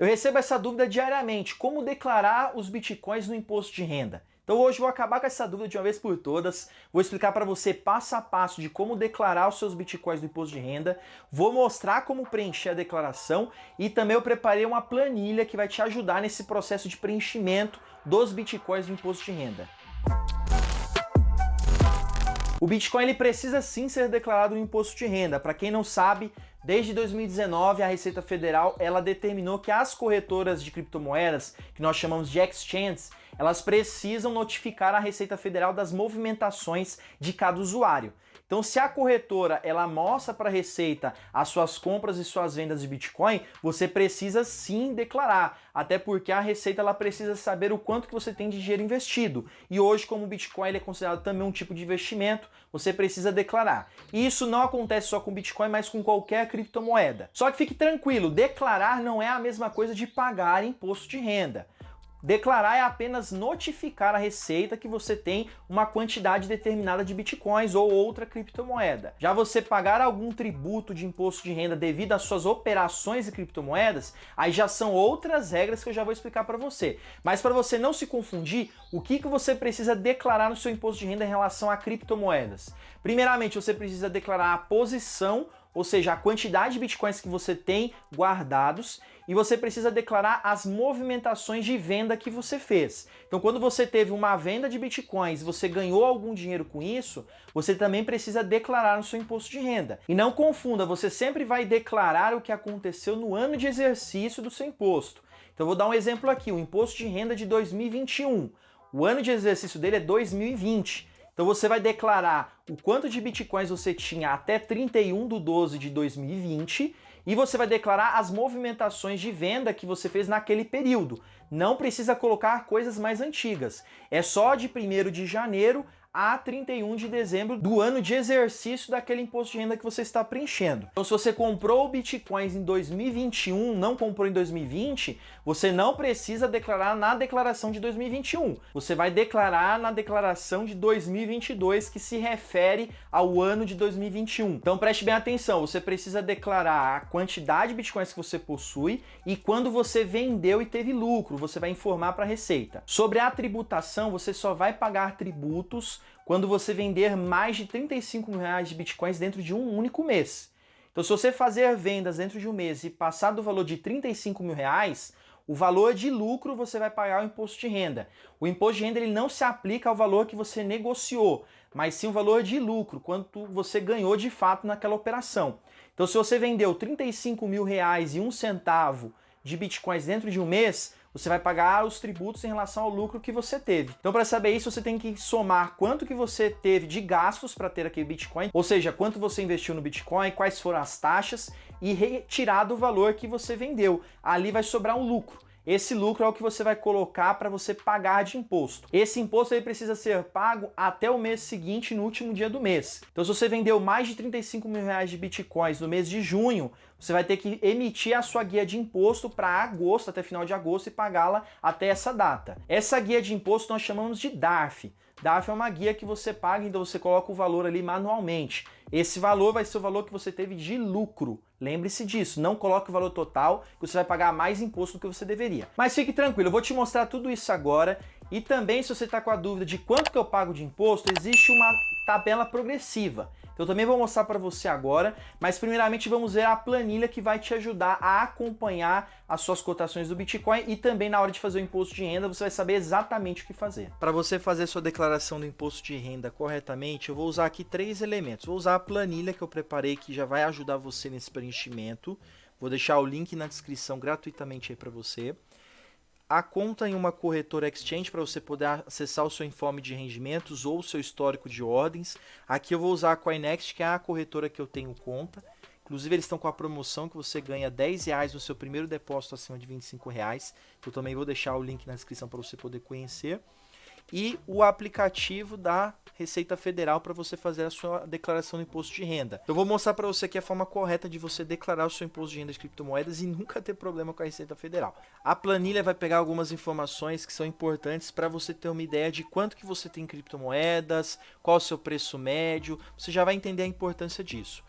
Eu recebo essa dúvida diariamente, como declarar os bitcoins no imposto de renda? Então hoje eu vou acabar com essa dúvida de uma vez por todas, vou explicar para você passo a passo de como declarar os seus bitcoins no imposto de renda, vou mostrar como preencher a declaração e também eu preparei uma planilha que vai te ajudar nesse processo de preenchimento dos bitcoins no imposto de renda. O Bitcoin ele precisa sim ser declarado no imposto de renda. Para quem não sabe, desde 2019 a Receita Federal ela determinou que as corretoras de criptomoedas, que nós chamamos de exchanges, elas precisam notificar a Receita Federal das movimentações de cada usuário. Então, se a corretora ela mostra para a Receita as suas compras e suas vendas de Bitcoin, você precisa sim declarar, até porque a Receita ela precisa saber o quanto que você tem de dinheiro investido. E hoje, como o Bitcoin ele é considerado também um tipo de investimento, você precisa declarar. E isso não acontece só com Bitcoin, mas com qualquer criptomoeda. Só que fique tranquilo, declarar não é a mesma coisa de pagar imposto de renda. Declarar é apenas notificar a Receita que você tem uma quantidade determinada de bitcoins ou outra criptomoeda. Já você pagar algum tributo de imposto de renda devido às suas operações de criptomoedas, aí já são outras regras que eu já vou explicar para você. Mas para você não se confundir, o que você precisa declarar no seu imposto de renda em relação a criptomoedas? Primeiramente, você precisa declarar a posição, ou seja, a quantidade de bitcoins que você tem guardados, e você precisa declarar as movimentações de venda que você fez. Então, quando você teve uma venda de bitcoins e você ganhou algum dinheiro com isso, você também precisa declarar no seu imposto de renda. E não confunda, você sempre vai declarar o que aconteceu no ano de exercício do seu imposto. Então, eu vou dar um exemplo aqui, o imposto de renda de 2021. O ano de exercício dele é 2020. Então você vai declarar o quanto de bitcoins você tinha até 31/12 de 2020 e você vai declarar as movimentações de venda que você fez naquele período. Não precisa colocar coisas mais antigas. É só de 1º de janeiro a 31 de dezembro do ano de exercício daquele imposto de renda que você está preenchendo. Então, se você comprou bitcoins em 2021, não comprou em 2020, você não precisa declarar na declaração de 2021. Você vai declarar na declaração de 2022, que se refere ao ano de 2021. Então, preste bem atenção, você precisa declarar a quantidade de bitcoins que você possui e quando você vendeu e teve lucro, você vai informar para a Receita. Sobre a tributação, você só vai pagar tributos quando você vender mais de 35 mil reais de bitcoins dentro de um único mês. Então, se você fazer vendas dentro de um mês e passar do valor de 35 mil reais, o valor de lucro você vai pagar o imposto de renda. O imposto de renda ele não se aplica ao valor que você negociou, mas sim o valor de lucro, quanto você ganhou de fato naquela operação. Então, se você vendeu 35 mil reais e 1 centavo de bitcoins dentro de um mês, você vai pagar os tributos em relação ao lucro que você teve. Então, para saber isso, você tem que somar quanto que você teve de gastos para ter aquele Bitcoin, ou seja, quanto você investiu no Bitcoin, quais foram as taxas e retirar do valor que você vendeu. Ali vai sobrar um lucro. Esse lucro é o que você vai colocar para você pagar de imposto. Esse imposto ele precisa ser pago até o mês seguinte, no último dia do mês. Então, se você vendeu mais de 35 mil reais de bitcoins no mês de junho, você vai ter que emitir a sua guia de imposto para agosto, até final de agosto, e pagá-la até essa data. Essa guia de imposto nós chamamos de DARF. DARF é uma guia que você paga, então você coloca o valor ali manualmente. Esse valor vai ser o valor que você teve de lucro. Lembre-se disso, não coloque o valor total, que você vai pagar mais imposto do que você deveria. Mas fique tranquilo, eu vou te mostrar tudo isso agora. E também, se você está com a dúvida de quanto que eu pago de imposto, existe uma tabela progressiva. Eu também vou mostrar para você agora, mas primeiramente vamos ver a planilha que vai te ajudar a acompanhar as suas cotações do Bitcoin e também na hora de fazer o imposto de renda você vai saber exatamente o que fazer. Para você fazer sua declaração do imposto de renda corretamente, eu vou usar aqui 3 elementos. Vou usar a planilha que eu preparei que já vai ajudar você nesse preenchimento. Vou deixar o link na descrição gratuitamente aí para você. A conta em uma corretora exchange para você poder acessar o seu informe de rendimentos ou o seu histórico de ordens. Aqui eu vou usar a Coinext, que é a corretora que eu tenho conta. Inclusive eles estão com a promoção que você ganha R$10 no seu primeiro depósito acima de R$25. Eu também vou deixar o link na descrição para você poder conhecer. E o aplicativo da Receita Federal para você fazer a sua declaração do imposto de renda. Eu vou mostrar para você aqui a forma correta de você declarar o seu imposto de renda de criptomoedas e nunca ter problema com a Receita Federal. A planilha vai pegar algumas informações que são importantes para você ter uma ideia de quanto que você tem em criptomoedas, qual é o seu preço médio, você já vai entender a importância disso.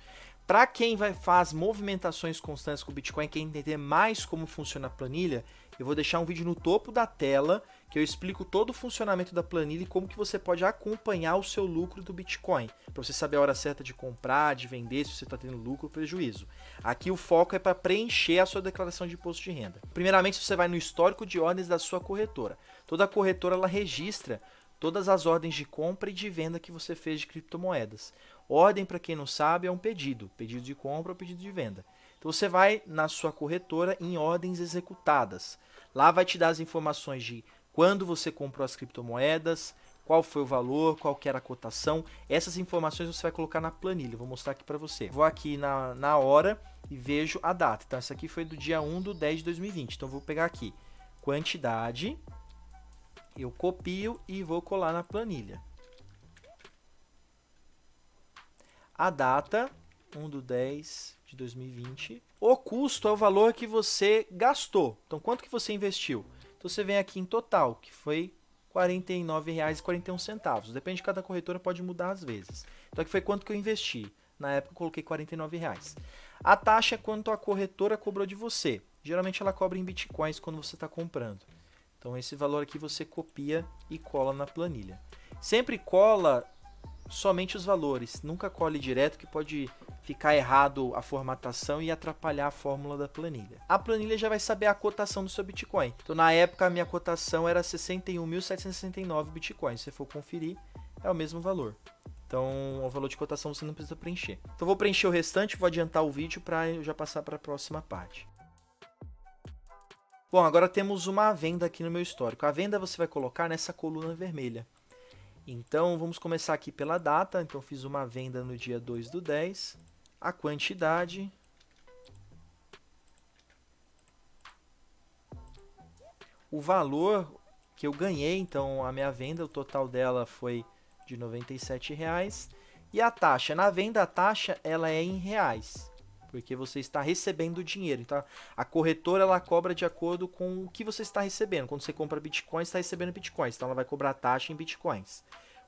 Para quem faz movimentações constantes com o Bitcoin, quer entender mais como funciona a planilha, eu vou deixar um vídeo no topo da tela que eu explico todo o funcionamento da planilha e como que você pode acompanhar o seu lucro do Bitcoin, para você saber a hora certa de comprar, de vender, se você está tendo lucro ou prejuízo. Aqui o foco é para preencher a sua declaração de imposto de renda. Primeiramente, você vai no histórico de ordens da sua corretora. Toda corretora ela registra todas as ordens de compra e de venda que você fez de criptomoedas. Ordem, para quem não sabe, é um pedido de compra ou pedido de venda. Então você vai na sua corretora em ordens executadas. Lá vai te dar as informações de quando você comprou as criptomoedas, qual foi o valor, qual que era a cotação. Essas informações você vai colocar na planilha. Eu vou mostrar aqui para você. Vou aqui na hora e vejo a data. Então essa aqui foi do dia 1/10 de 2020. Então eu vou pegar aqui quantidade, eu copio e vou colar na planilha. A data, 1/10 de 2020. O custo é o valor que você gastou. Então, quanto que você investiu? Então, você vem aqui em total, que foi R$ 49,41. Depende de cada corretora, pode mudar às vezes. Então, aqui foi quanto que eu investi. Na época, eu coloquei R$ 49. A taxa é quanto a corretora cobrou de você. Geralmente, ela cobra em bitcoins quando você está comprando. Então, esse valor aqui você copia e cola na planilha. Sempre cola somente os valores, nunca cole direto, que pode ficar errado a formatação e atrapalhar a fórmula da planilha. A planilha já vai saber a cotação do seu Bitcoin. Então, na época, a minha cotação era 61.769 Bitcoins. Se você for conferir, é o mesmo valor. Então, o valor de cotação você não precisa preencher. Então, vou preencher o restante, vou adiantar o vídeo para eu já passar para a próxima parte. Bom, agora temos uma venda aqui no meu histórico. A venda você vai colocar nessa coluna vermelha. Então, vamos começar aqui pela data. Então, fiz uma venda no dia 2/10. A quantidade. O valor que eu ganhei. Então, a minha venda, o total dela foi de R$ 97,00. E a taxa. Na venda, a taxa ela é em reais, porque você está recebendo dinheiro. Então, a corretora ela cobra de acordo com o que você está recebendo. Quando você compra bitcoins, está recebendo bitcoins. Então, ela vai cobrar taxa em bitcoins.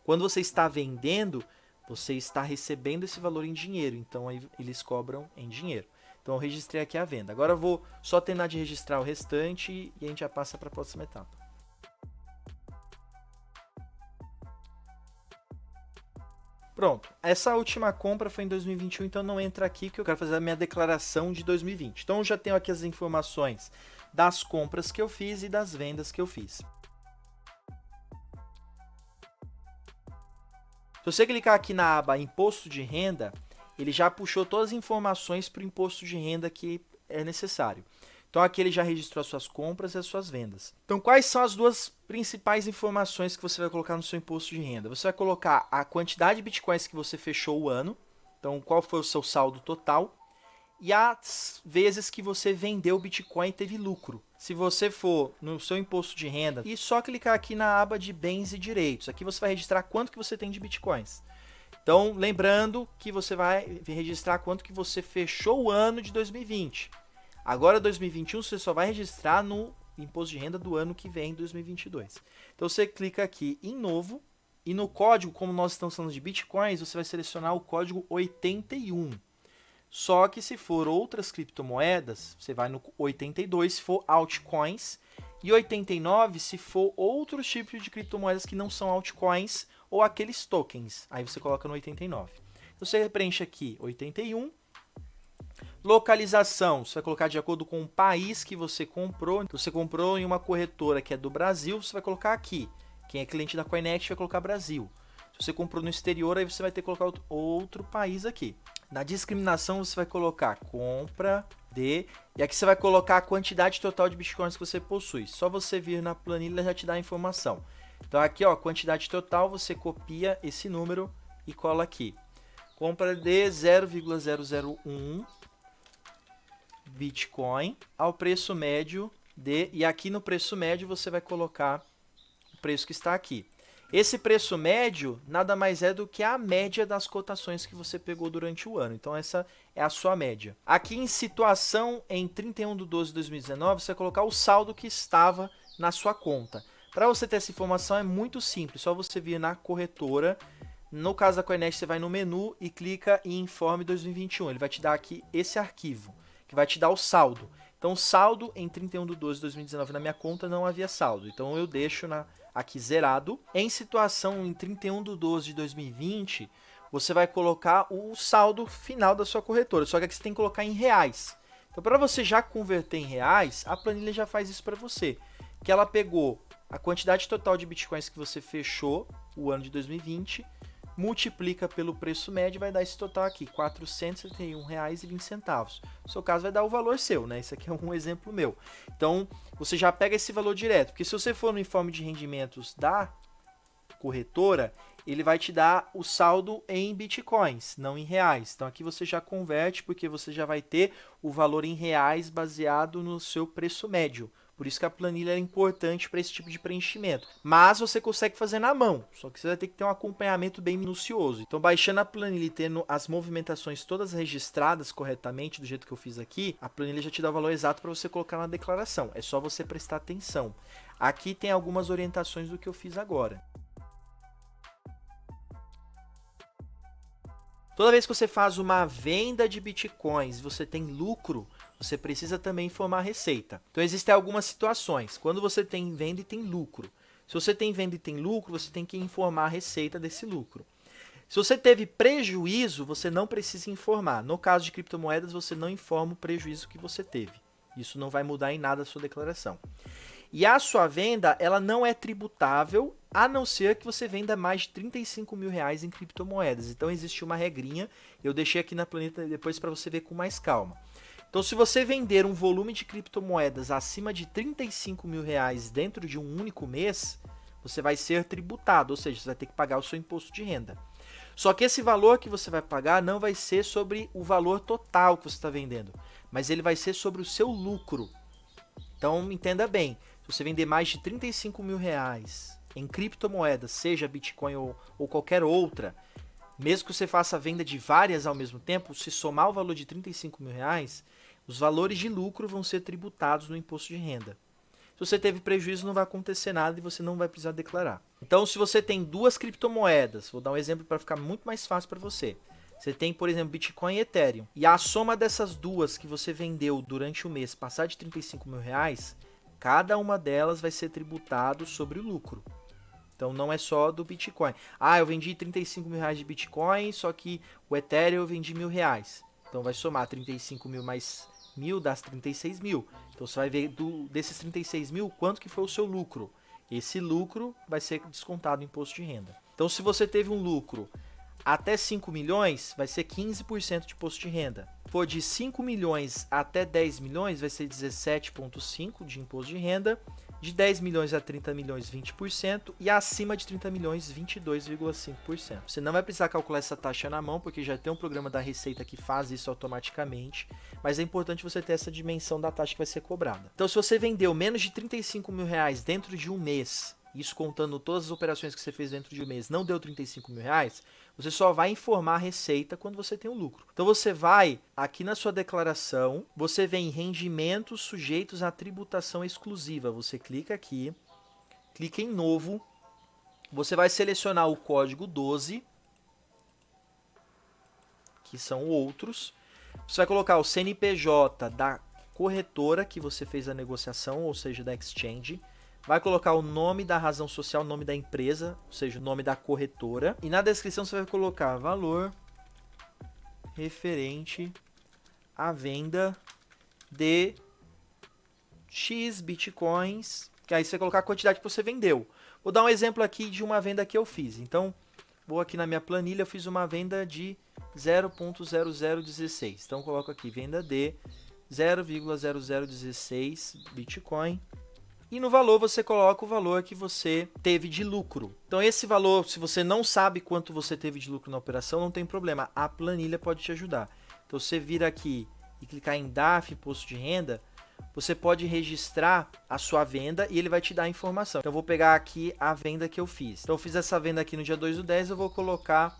Quando você está vendendo, você está recebendo esse valor em dinheiro. Então, aí eles cobram em dinheiro. Então, eu registrei aqui a venda. Agora, eu vou só terminar de registrar o restante e a gente já passa para a próxima etapa. Pronto, essa última compra foi em 2021, então não entra aqui que eu quero fazer a minha declaração de 2020. Então eu já tenho aqui as informações das compras que eu fiz e das vendas que eu fiz. Se você clicar aqui na aba Imposto de Renda, ele já puxou todas as informações para o imposto de renda que é necessário. Então aqui ele já registrou as suas compras e as suas vendas. Então quais são as duas principais informações que você vai colocar no seu imposto de renda? Você vai colocar a quantidade de bitcoins que você fechou o ano, então qual foi o seu saldo total, e as vezes que você vendeu bitcoin e teve lucro. Se você for no seu imposto de renda e só clicar aqui na aba de bens e direitos, aqui você vai registrar quanto que você tem de bitcoins. Então lembrando que você vai registrar quanto que você fechou o ano de 2020. Agora, 2021, você só vai registrar no imposto de renda do ano que vem, 2022. Então, você clica aqui em novo e no código, como nós estamos falando de bitcoins, você vai selecionar o código 81. Só que se for outras criptomoedas, você vai no 82 se for altcoins e 89 se for outros tipos de criptomoedas que não são altcoins ou aqueles tokens. Aí você coloca no 89. Então, você preenche aqui 81. Localização, você vai colocar de acordo com o país que você comprou. Então, você comprou em uma corretora que é do Brasil, você vai colocar aqui. Quem é cliente da Coinext vai colocar Brasil. Se você comprou no exterior, aí você vai ter que colocar outro país aqui. Na discriminação, você vai colocar compra de... E aqui você vai colocar a quantidade total de bitcoins que você possui. Só você vir na planilha já te dá a informação. Então, aqui, ó, quantidade total, você copia esse número e cola aqui. Compra de 0,001 Bitcoin ao preço médio de... E aqui no preço médio você vai colocar o preço que está aqui. Esse preço médio nada mais é do que a média das cotações que você pegou durante o ano. Então essa é a sua média. Aqui em situação em 31/12/2019 você vai colocar o saldo que estava na sua conta. Para você ter essa informação é muito simples. Só você vir na corretora, No caso da Coinest, você vai no menu e clica em Informe 2021. Ele vai te dar aqui esse arquivo, que vai te dar o saldo. Então, o saldo em 31/12/2019 na minha conta não havia saldo. Então, eu deixo aqui zerado. Em situação em 31/12/2020, você vai colocar o saldo final da sua corretora. Só que aqui você tem que colocar em reais. Então, para você já converter em reais, a planilha já faz isso para você. Que ela pegou a quantidade total de bitcoins que você fechou o ano de 2020, multiplica pelo preço médio e vai dar esse total aqui, R$ 471,20. No seu caso vai dar o valor seu, né? Esse aqui é um exemplo meu. Então, você já pega esse valor direto, porque se você for no informe de rendimentos da corretora, ele vai te dar o saldo em bitcoins, não em reais. Então, aqui você já converte, porque você já vai ter o valor em reais baseado no seu preço médio. Por isso que a planilha é importante para esse tipo de preenchimento. Mas você consegue fazer na mão, só que você vai ter que ter um acompanhamento bem minucioso. Então, baixando a planilha e tendo as movimentações todas registradas corretamente, do jeito que eu fiz aqui, a planilha já te dá o valor exato para você colocar na declaração. É só você prestar atenção. Aqui tem algumas orientações do que eu fiz agora. Toda vez que você faz uma venda de bitcoins e você tem lucro, você precisa também informar a receita. Então, existem algumas situações. Quando você tem venda e tem lucro. Se você tem venda e tem lucro, você tem que informar a receita desse lucro. Se você teve prejuízo, você não precisa informar. No caso de criptomoedas, você não informa o prejuízo que você teve. Isso não vai mudar em nada a sua declaração. E a sua venda, ela não é tributável, a não ser que você venda mais de R$35 mil em criptomoedas. Então, existe uma regrinha, eu deixei aqui na planilha depois para você ver com mais calma. Então, se você vender um volume de criptomoedas acima de R$35 mil dentro de um único mês, você vai ser tributado, ou seja, você vai ter que pagar o seu imposto de renda. Só que esse valor que você vai pagar não vai ser sobre o valor total que você está vendendo, mas ele vai ser sobre o seu lucro. Então, entenda bem, se você vender mais de R$35 mil em criptomoedas, seja Bitcoin ou qualquer outra, mesmo que você faça a venda de várias ao mesmo tempo, se somar o valor de R$35 mil, os valores de lucro vão ser tributados no imposto de renda. Se você teve prejuízo, não vai acontecer nada e você não vai precisar declarar. Então, se você tem duas criptomoedas, vou dar um exemplo para ficar muito mais fácil para você. Você tem, por exemplo, Bitcoin e Ethereum. E a soma dessas duas que você vendeu durante o mês passar de R$35 mil, cada uma delas vai ser tributado sobre o lucro. Então, não é só do Bitcoin. Ah, eu vendi R$35 mil de Bitcoin, só que o Ethereum eu vendi R$1.000. Então, vai somar 35 mil mais 1.000 dá 36 mil. Então, você vai ver desses 36 mil, quanto que foi o seu lucro. Esse lucro vai ser descontado no imposto de renda. Então, se você teve um lucro até 5 milhões, vai ser 15% de imposto de renda. Se for de 5 milhões até 10 milhões, vai ser 17,5% de imposto de renda. De 10 milhões a 30 milhões, 20%. E acima de 30 milhões, 22,5%. Você não vai precisar calcular essa taxa na mão, porque já tem um programa da Receita que faz isso automaticamente. Mas é importante você ter essa dimensão da taxa que vai ser cobrada. Então, se você vendeu menos de R$35 mil dentro de um mês, isso contando todas as operações que você fez dentro de um mês, não deu R$35 mil, você só vai informar a Receita quando você tem um lucro. Então, você vai aqui na sua declaração, você vem em rendimentos sujeitos à tributação exclusiva. Você clica aqui, clica em novo, você vai selecionar o código 12, que são outros. Você vai colocar o CNPJ da corretora que você fez a negociação, ou seja, da exchange. Vai colocar o nome da razão social, o nome da empresa, ou seja, o nome da corretora. E na descrição você vai colocar valor referente à venda de X bitcoins, que aí você vai colocar a quantidade que você vendeu. Vou dar um exemplo aqui de uma venda que eu fiz. Então, vou aqui na minha planilha, eu fiz uma venda de 0.0016. Então, eu coloco aqui venda de 0,0016 bitcoin. E no valor você coloca o valor que você teve de lucro. Então esse valor, se você não sabe quanto você teve de lucro na operação, não tem problema. A planilha pode te ajudar. Então você vir aqui e clicar em DAF, imposto de renda, você pode registrar a sua venda e ele vai te dar a informação. Então eu vou pegar aqui a venda que eu fiz. Então eu fiz essa venda aqui no dia 2/10, eu vou colocar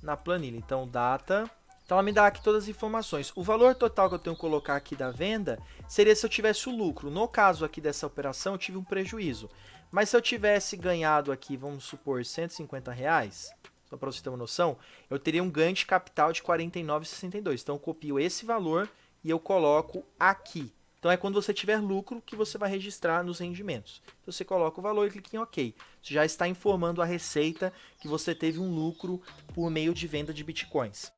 na planilha. Então data... Então, ela me dá aqui todas as informações. O valor total que eu tenho que colocar aqui da venda seria se eu tivesse o lucro. No caso aqui dessa operação, eu tive um prejuízo. Mas se eu tivesse ganhado aqui, vamos supor, R$150, só para você ter uma noção, eu teria um ganho de capital de R$ 49,62. Então eu copio esse valor e eu coloco aqui. Então é quando você tiver lucro que você vai registrar nos rendimentos. Então você coloca o valor e clica em OK. Você já está informando a Receita que você teve um lucro por meio de venda de bitcoins.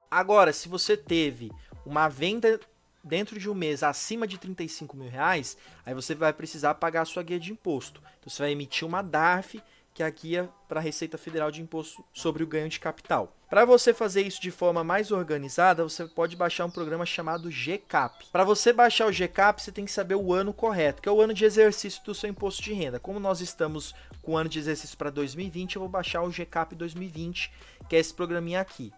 Agora, se você teve uma venda dentro de um mês acima de R$35 mil, aí você vai precisar pagar a sua guia de imposto. Então você vai emitir uma DARF, que é a guia para a Receita Federal de Imposto sobre o Ganho de Capital. Para você fazer isso de forma mais organizada, você pode baixar um programa chamado GCAP. Para você baixar o GCAP, você tem que saber o ano correto, que é o ano de exercício do seu imposto de renda. Como nós estamos com o ano de exercício para 2020, eu vou baixar o GCAP 2020, que é esse programinha aqui.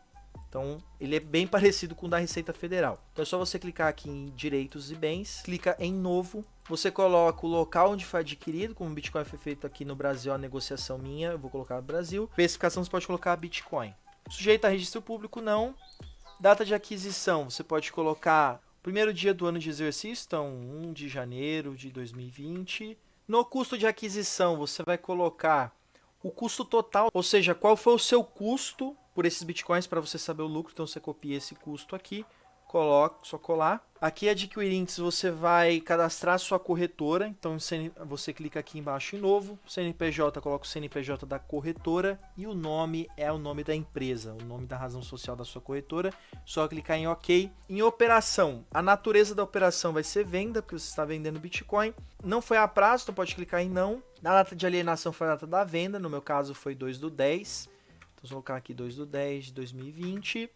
Então, ele é bem parecido com o da Receita Federal. Então, é só você clicar aqui em Direitos e Bens, clica em Novo, você coloca o local onde foi adquirido, como o Bitcoin foi feito aqui no Brasil, a negociação minha, eu vou colocar no Brasil. Especificação, você pode colocar Bitcoin. Sujeito a registro público, não. Data de aquisição, você pode colocar o primeiro dia do ano de exercício, então 1 de janeiro de 2020. No custo de aquisição, você vai colocar o custo total, ou seja, qual foi o seu custo por esses bitcoins para você saber o lucro. Então você copia esse custo aqui, coloca, só colar. Aqui adquirir índices, você vai cadastrar a sua corretora, então você clica aqui embaixo em novo, CNPJ, coloca o CNPJ da corretora e o nome é o nome da empresa, o nome da razão social da sua corretora, só clicar em OK. Em operação, a natureza da operação vai ser venda, porque você está vendendo Bitcoin, não foi a prazo, então pode clicar em não. Na data de alienação foi a data da venda, no meu caso foi 2/10, então vou colocar aqui 2/10 de 2020.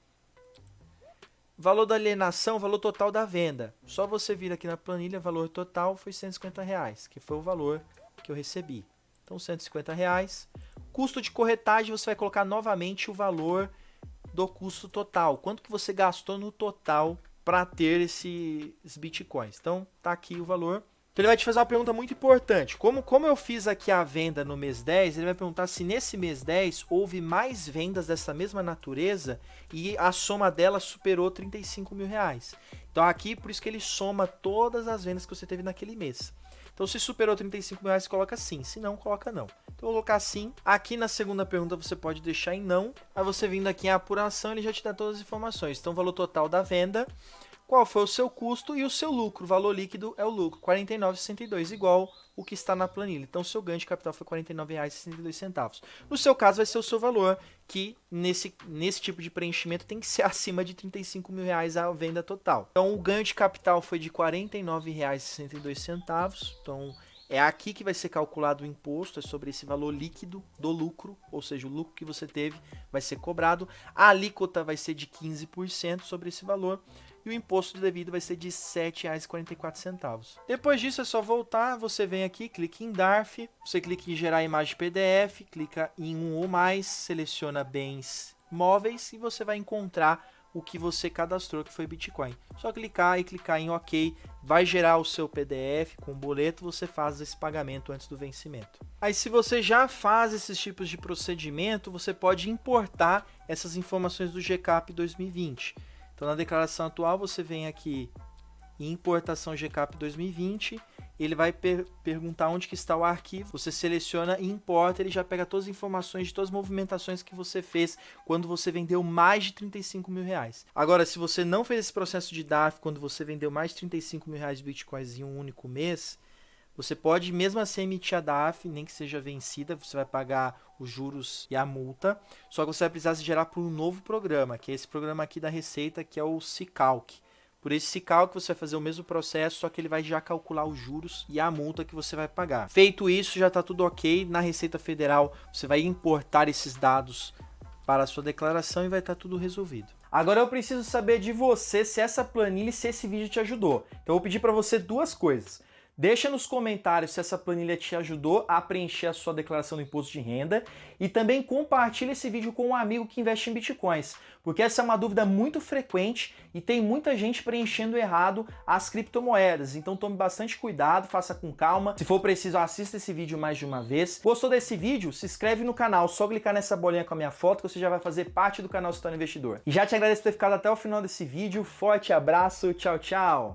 Valor da alienação, valor total da venda. Só você vir aqui na planilha, valor total foi R$150, que foi o valor que eu recebi. Então, R$150. Custo de corretagem, você vai colocar novamente o valor do custo total. Quanto que você gastou no total para ter esses bitcoins. Então, tá aqui o valor. Então ele vai te fazer uma pergunta muito importante. Como eu fiz aqui a venda no mês 10, ele vai perguntar se nesse mês 10 houve mais vendas dessa mesma natureza e a soma delas superou R$35 mil. Então aqui, por isso que ele soma todas as vendas que você teve naquele mês. Então se superou R$35 mil, coloca sim. Se não, coloca não. Então eu vou colocar sim. Aqui na segunda pergunta você pode deixar em não. Aí você vindo aqui em apuração, ele já te dá todas as informações. Então valor total da venda, qual foi o seu custo e o seu lucro. O valor líquido é o lucro, R$ 49,62, igual o que está na planilha. Então, o seu ganho de capital foi R$ 49,62. No seu caso, vai ser o seu valor, que nesse tipo de preenchimento tem que ser acima de R$35 mil a venda total. Então, o ganho de capital foi de R$ 49,62. Então, é aqui que vai ser calculado o imposto, é sobre esse valor líquido do lucro, ou seja, o lucro que você teve vai ser cobrado. A alíquota vai ser de 15% sobre esse valor. E o imposto de devido vai ser de R$ 7,44. Depois disso é só voltar, você vem aqui, clica em DARF, você clica em gerar imagem PDF, clica em um ou mais, seleciona bens móveis e você vai encontrar o que você cadastrou, que foi Bitcoin. Só clicar e clicar em OK, vai gerar o seu PDF com o boleto, você faz esse pagamento antes do vencimento. Aí se você já faz esses tipos de procedimento, você pode importar essas informações do GCAP 2020. Então, na declaração atual, você vem aqui em importação GCAP 2020, ele vai perguntar onde que está o arquivo, você seleciona e importa, ele já pega todas as informações de todas as movimentações que você fez quando você vendeu mais de R$35 mil. Agora, se você não fez esse processo de DARF quando você vendeu mais de R$35 mil de bitcoins em um único mês, você pode mesmo assim emitir a DARF, nem que seja vencida, você vai pagar os juros e a multa, só que você vai precisar se gerar por um novo programa, que é esse programa aqui da Receita, que é o Sicalc. Por esse Sicalc você vai fazer o mesmo processo, só que ele vai já calcular os juros e a multa que você vai pagar. Feito isso, já está tudo ok. Na Receita Federal, você vai importar esses dados para a sua declaração e vai estar tudo resolvido. Agora eu preciso saber de você se essa planilha e se esse vídeo te ajudou. Então eu vou pedir para você duas coisas. Deixa nos comentários se essa planilha te ajudou a preencher a sua declaração do imposto de renda e também compartilha esse vídeo com um amigo que investe em bitcoins, porque essa é uma dúvida muito frequente e tem muita gente preenchendo errado as criptomoedas. Então tome bastante cuidado, faça com calma. Se for preciso, assista esse vídeo mais de uma vez. Gostou desse vídeo? Se inscreve no canal, só clicar nessa bolinha com a minha foto que você já vai fazer parte do canal Se Torna Investidor. E já te agradeço por ter ficado até o final desse vídeo. Forte abraço, tchau, tchau!